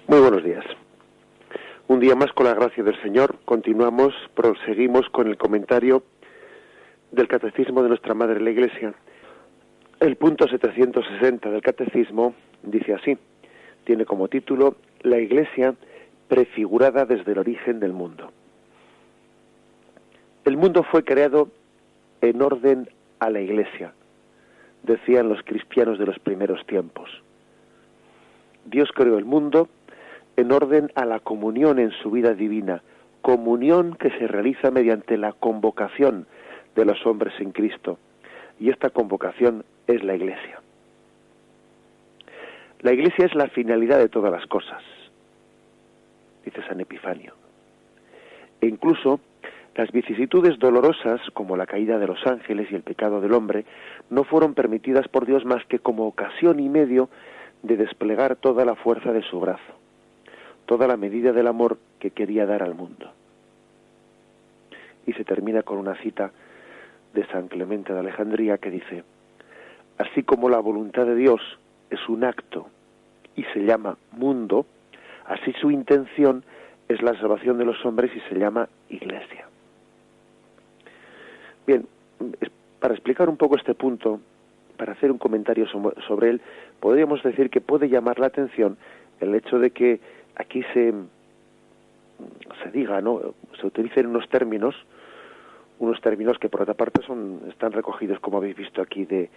Muy buenos días. Un día más, con la gracia del Señor, proseguimos con el comentario del Catecismo de nuestra Madre la Iglesia. El punto 760 del Catecismo dice así, tiene como título La Iglesia prefigurada desde el origen del mundo. El mundo fue creado en orden a la Iglesia, decían los cristianos de los primeros tiempos. Dios creó el mundo en orden a la comunión en su vida divina, comunión que se realiza mediante la convocación de los hombres en Cristo. Y esta convocación es la Iglesia. La Iglesia es la finalidad de todas las cosas, dice San Epifanio. E incluso las vicisitudes dolorosas, como la caída de los ángeles y el pecado del hombre, no fueron permitidas por Dios más que como ocasión y medio de desplegar toda la fuerza de su brazo, toda la medida del amor que quería dar al mundo. Y se termina con una cita de San Clemente de Alejandría que dice: así como la voluntad de Dios es un acto y se llama mundo, así su intención es la salvación de los hombres y se llama Iglesia. Bien, para explicar un poco este punto, para hacer un comentario sobre él, podríamos decir que puede llamar la atención el hecho de que aquí se diga, ¿no?, se utilicen unos términos que por otra parte están recogidos, como habéis visto aquí, de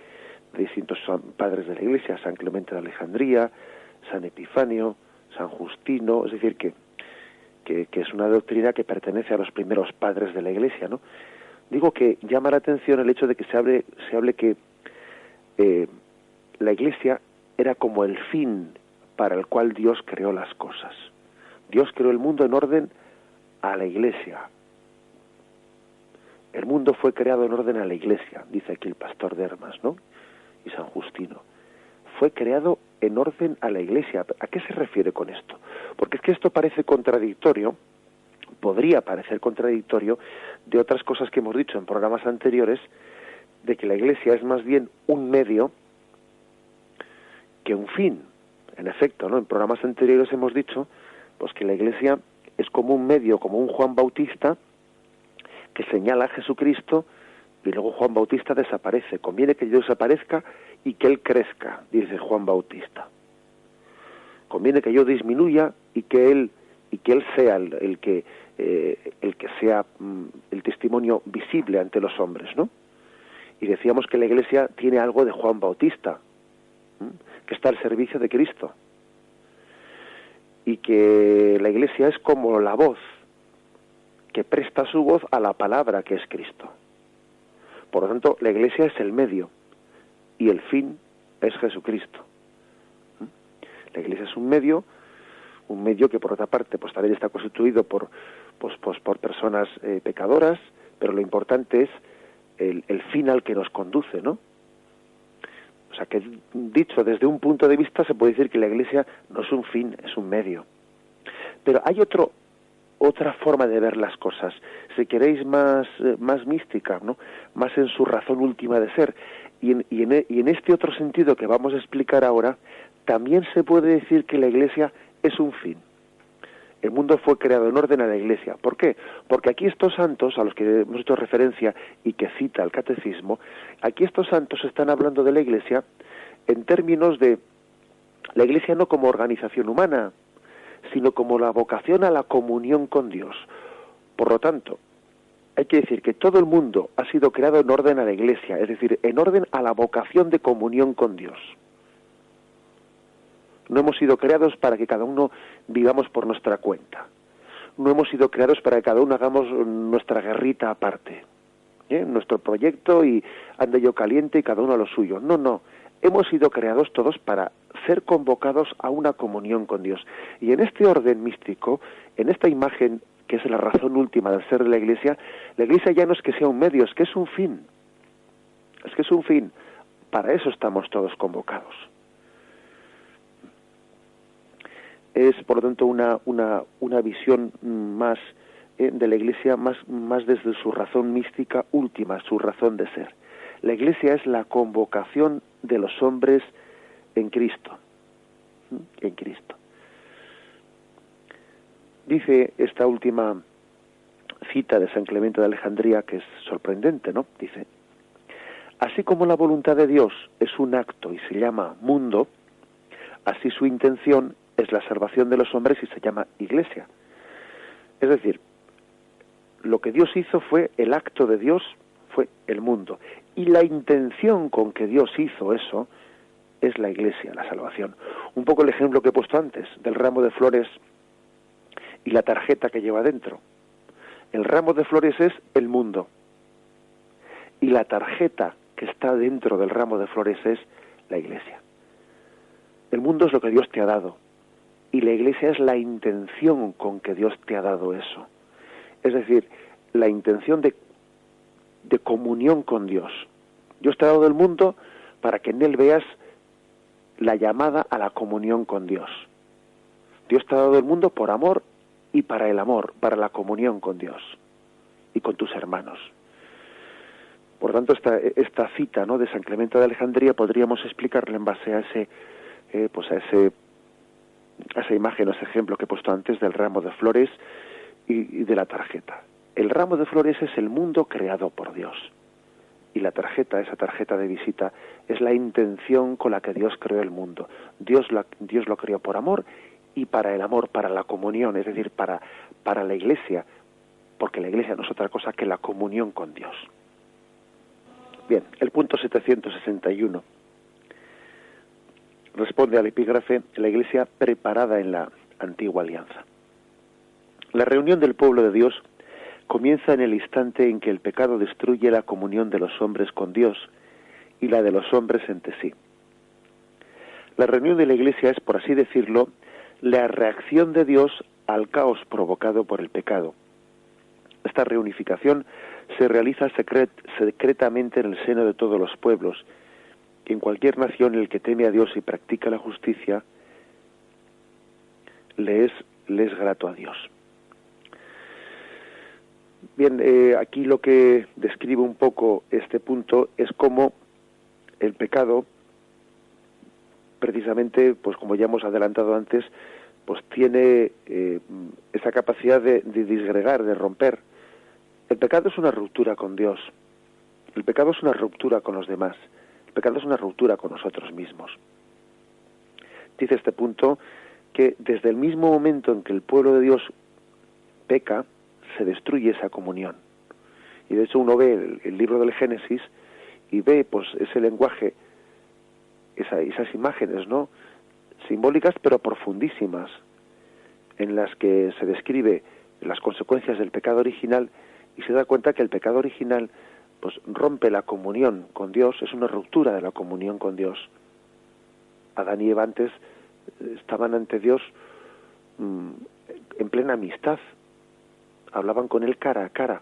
distintos padres de la Iglesia, San Clemente de Alejandría, San Epifanio, San Justino, es decir, que es una doctrina que pertenece a los primeros padres de la Iglesia, ¿no? Digo que llama la atención el hecho de que se hable que la Iglesia era como el fin para el cual Dios creó las cosas. Dios creó el mundo en orden a la Iglesia. El mundo fue creado en orden a la Iglesia, dice aquí el pastor de Hermas, ¿no?, y San Justino. Fue creado en orden a la Iglesia. ¿A qué se refiere con esto? Porque es que esto parece contradictorio, podría parecer contradictorio de otras cosas que hemos dicho en programas anteriores, de que la Iglesia es más bien un medio que un fin. En efecto, ¿no?, en programas anteriores hemos dicho pues que la Iglesia es como un medio, como un Juan Bautista que señala a Jesucristo y luego Juan Bautista desaparece. Conviene que yo desaparezca y que él crezca, dice Juan Bautista. Conviene que yo disminuya y que él sea el que sea el testimonio visible ante los hombres, ¿no? Y decíamos que la Iglesia tiene algo de Juan Bautista, que está al servicio de Cristo, y que la Iglesia es como la voz que presta su voz a la palabra que es Cristo. Por lo tanto, la Iglesia es el medio y el fin es Jesucristo. La Iglesia es un medio que por otra parte pues también está constituido por personas pecadoras, pero lo importante es el fin al que nos conduce, ¿no? O sea, que dicho desde un punto de vista se puede decir que la Iglesia no es un fin, es un medio. Pero hay otra forma de ver las cosas, si queréis más mística, ¿no?, más en su razón última de ser. Y en este otro sentido que vamos a explicar ahora, también se puede decir que la Iglesia es un fin. El mundo fue creado en orden a la Iglesia. ¿Por qué? Porque aquí estos santos, a los que hemos hecho referencia y que cita el Catecismo, aquí estos santos están hablando de la Iglesia en términos de la Iglesia no como organización humana, sino como la vocación a la comunión con Dios. Por lo tanto, hay que decir que todo el mundo ha sido creado en orden a la Iglesia, es decir, en orden a la vocación de comunión con Dios. No hemos sido creados para que cada uno vivamos por nuestra cuenta. No hemos sido creados para que cada uno hagamos nuestra guerrita aparte, nuestro proyecto y ande yo caliente y cada uno a lo suyo. No. Hemos sido creados todos para ser convocados a una comunión con Dios. Y en este orden místico, en esta imagen que es la razón última del ser de la Iglesia ya no es que sea un medio, es que es un fin. Es que es un fin. Para eso estamos todos convocados. Es, por lo tanto, una visión más de la Iglesia, más desde su razón mística última, su razón de ser. La Iglesia es la convocación de los hombres en Cristo. En Cristo. Dice esta última cita de San Clemente de Alejandría, que es sorprendente, ¿no? Dice: así como la voluntad de Dios es un acto y se llama mundo, así su intención es la salvación de los hombres y se llama iglesia. Es decir, lo que Dios hizo fue, el acto de Dios fue el mundo, y la intención con que Dios hizo eso es la iglesia, la salvación. Un poco el ejemplo que he puesto antes del ramo de flores y la tarjeta que lleva dentro. El ramo de flores es el mundo, y la tarjeta que está dentro del ramo de flores es la iglesia. El mundo es lo que Dios te ha dado, y la iglesia es la intención con que Dios te ha dado eso. Es decir, la intención de comunión con Dios. Dios te ha dado el mundo para que en él veas la llamada a la comunión con Dios. Dios te ha dado el mundo por amor y para el amor, para la comunión con Dios y con tus hermanos. Por tanto, esta cita, ¿no?, de San Clemente de Alejandría podríamos explicarla en base a esa imagen, o ese ejemplo que he puesto antes del ramo de flores y de la tarjeta. El ramo de flores es el mundo creado por Dios, y la tarjeta, esa tarjeta de visita, es la intención con la que Dios creó el mundo. Dios lo creó por amor y para el amor, para la comunión, es decir, para la iglesia, porque la iglesia no es otra cosa que la comunión con Dios. Bien, el punto 761 responde al epígrafe: la iglesia preparada en la antigua alianza. La reunión del pueblo de Dios comienza en el instante en que el pecado destruye la comunión de los hombres con Dios y la de los hombres entre sí. La reunión de la iglesia es, por así decirlo, la reacción de Dios al caos provocado por el pecado. Esta reunificación se realiza secretamente en el seno de todos los pueblos. En cualquier nación el que teme a Dios y practica la justicia le es grato a Dios. Bien, aquí lo que describe un poco este punto es cómo el pecado, precisamente, pues como ya hemos adelantado antes, pues tiene esa capacidad de disgregar, de romper. El pecado es una ruptura con Dios. El pecado es una ruptura con los demás. El pecado es una ruptura con nosotros mismos. Dice este punto que desde el mismo momento en que el pueblo de Dios peca, se destruye esa comunión. Y de hecho uno ve el libro del Génesis y ve pues ese lenguaje, esas imágenes, ¿no?, simbólicas pero profundísimas, en las que se describe las consecuencias del pecado original, y se da cuenta que el pecado original pues rompe la comunión con Dios, es una ruptura de la comunión con Dios. Adán y Eva antes estaban ante Dios en plena amistad, hablaban con él cara a cara,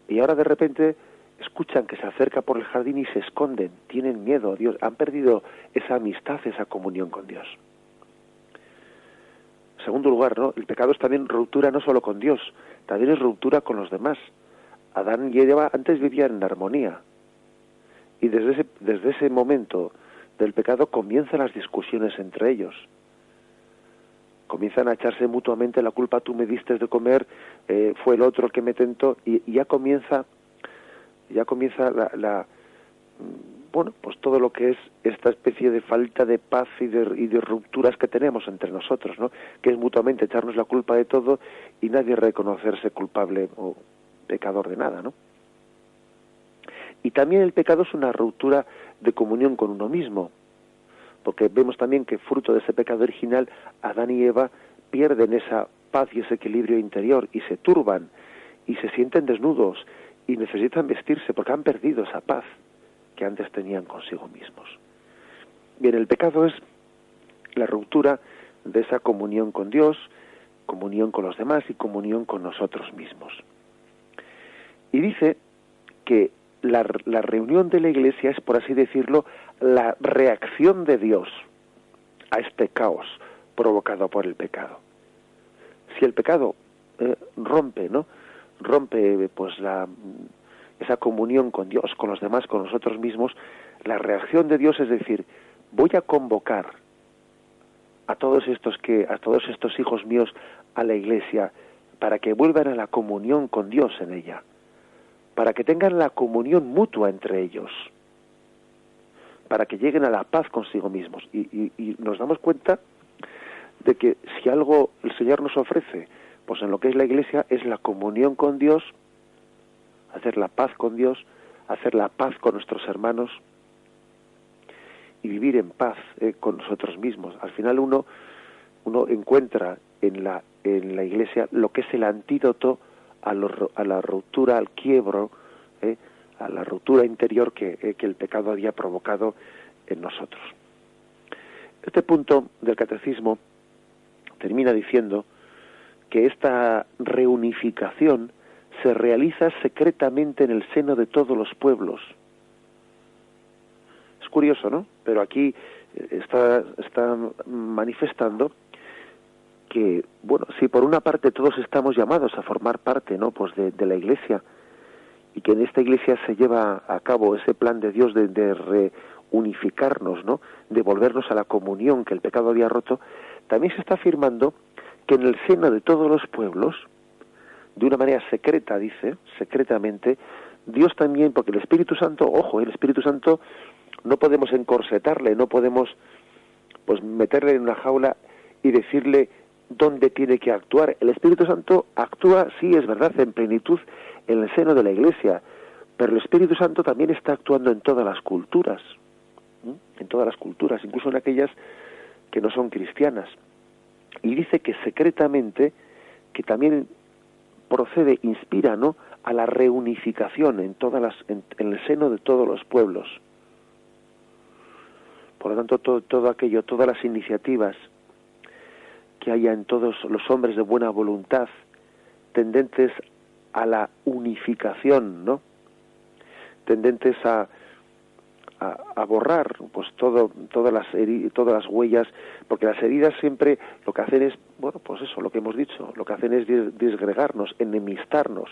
y ahora de repente escuchan que se acerca por el jardín y se esconden, tienen miedo a Dios, han perdido esa amistad, esa comunión con Dios. En segundo lugar, ¿no?, el pecado es también ruptura no solo con Dios, también es ruptura con los demás. Adán y Eva antes vivían en armonía, y desde ese momento del pecado comienzan las discusiones entre ellos. Comienzan a echarse mutuamente la culpa: tú me diste de comer, fue el otro el que me tentó, y ya comienza pues todo lo que es esta especie de falta de paz y de rupturas que tenemos entre nosotros, ¿no?, que es mutuamente echarnos la culpa de todo y nadie reconocerse culpable o pecador de nada, ¿no? Y también el pecado es una ruptura de comunión con uno mismo, porque vemos también que fruto de ese pecado original, Adán y Eva pierden esa paz y ese equilibrio interior y se turban y se sienten desnudos y necesitan vestirse porque han perdido esa paz que antes tenían consigo mismos. Bien, el pecado es la ruptura de esa comunión con Dios, comunión con los demás y comunión con nosotros mismos. Y dice que la reunión de la Iglesia es, por así decirlo, la reacción de Dios a este caos provocado por el pecado. Si el pecado rompe pues esa comunión con Dios, con los demás, con nosotros mismos, la reacción de Dios es decir: voy a convocar a todos estos hijos míos a la Iglesia, para que vuelvan a la comunión con Dios en ella, para que tengan la comunión mutua entre ellos, para que lleguen a la paz consigo mismos. Y nos damos cuenta de que si algo el Señor nos ofrece, pues en lo que es la Iglesia, es la comunión con Dios, hacer la paz con Dios, hacer la paz con nuestros hermanos y vivir en paz con nosotros mismos. Al final uno encuentra en la Iglesia lo que es el antídoto a la ruptura, al quiebro, a la ruptura interior que el pecado había provocado en nosotros. Este punto del catecismo termina diciendo que esta reunificación se realiza secretamente en el seno de todos los pueblos. Es curioso, ¿no? Pero aquí está manifestando que, bueno, si por una parte todos estamos llamados a formar parte, ¿no?, pues de la Iglesia, y que en esta Iglesia se lleva a cabo ese plan de Dios de reunificarnos, ¿no?, de volvernos a la comunión que el pecado había roto, también se está afirmando que en el seno de todos los pueblos, de una manera secreta, dice, secretamente, Dios también, porque el Espíritu Santo, ojo, el Espíritu Santo no podemos encorsetarle, no podemos pues meterle en una jaula y decirle dónde tiene que actuar. El Espíritu Santo actúa, sí, es verdad, en plenitud en el seno de la Iglesia, pero el Espíritu Santo también está actuando en todas las culturas, en todas las culturas, incluso en aquellas que no son cristianas. Y dice que secretamente, que también procede, inspira, ¿no?, a la reunificación en el seno de todos los pueblos. Por lo tanto, todo aquello, todas las iniciativas que haya en todos los hombres de buena voluntad, tendentes a la unificación, ¿no?, tendentes a borrar pues todas las huellas, porque las heridas siempre lo que hacen es, bueno, pues eso, lo que hemos dicho, lo que hacen es disgregarnos, enemistarnos.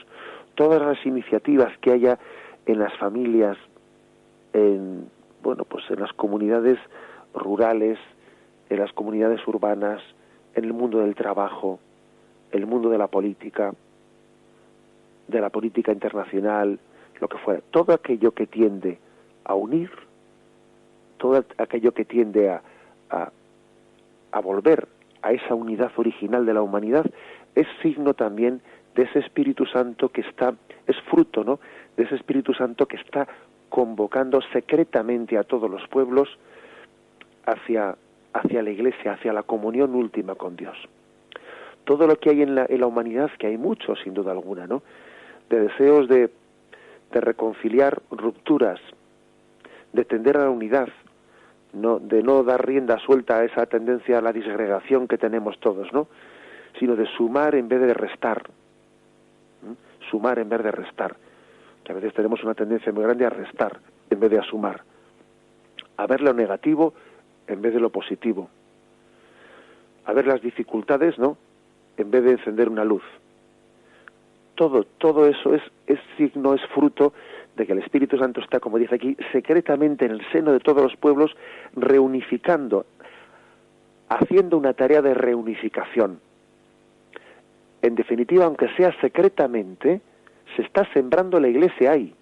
Todas las iniciativas que haya en las familias, en las comunidades rurales, en las comunidades urbanas, en el mundo del trabajo, en el mundo de la política internacional, lo que fuera, todo aquello que tiende a unir, todo aquello que tiende a volver a esa unidad original de la humanidad, es signo también de ese Espíritu Santo que es fruto, ¿no?, de ese Espíritu Santo que está convocando secretamente a todos los pueblos hacia la Iglesia, hacia la comunión última con Dios. Todo lo que hay en la humanidad, que hay mucho, sin duda alguna, ¿no?, de deseos de reconciliar rupturas, de tender a la unidad, de no dar rienda suelta a esa tendencia a la disgregación que tenemos todos, ¿no?, sino de sumar en vez de restar. Sumar en vez de restar. Que a veces tenemos una tendencia muy grande a restar en vez de a sumar. A ver lo negativo en vez de lo positivo. A ver las dificultades, ¿no?, en vez de encender una luz. Todo eso es signo, es fruto de que el Espíritu Santo está, como dice aquí, secretamente en el seno de todos los pueblos, reunificando, haciendo una tarea de reunificación. En definitiva, aunque sea secretamente, se está sembrando la Iglesia ahí.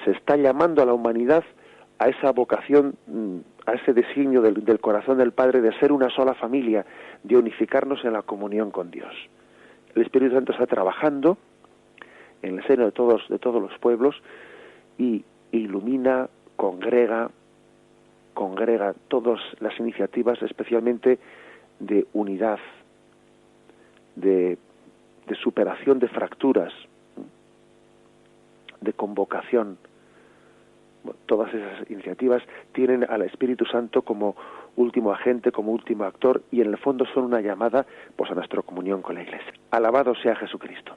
Se está llamando a la humanidad a esa vocación, a ese designio del corazón del Padre de ser una sola familia, de unificarnos en la comunión con Dios. El Espíritu Santo está trabajando en el seno de todos los pueblos y ilumina, congrega todas las iniciativas, especialmente de unidad, de superación de fracturas, de convocación. Todas esas iniciativas tienen al Espíritu Santo como último agente, como último actor, y en el fondo son una llamada pues a nuestra comunión con la Iglesia. Alabado sea Jesucristo.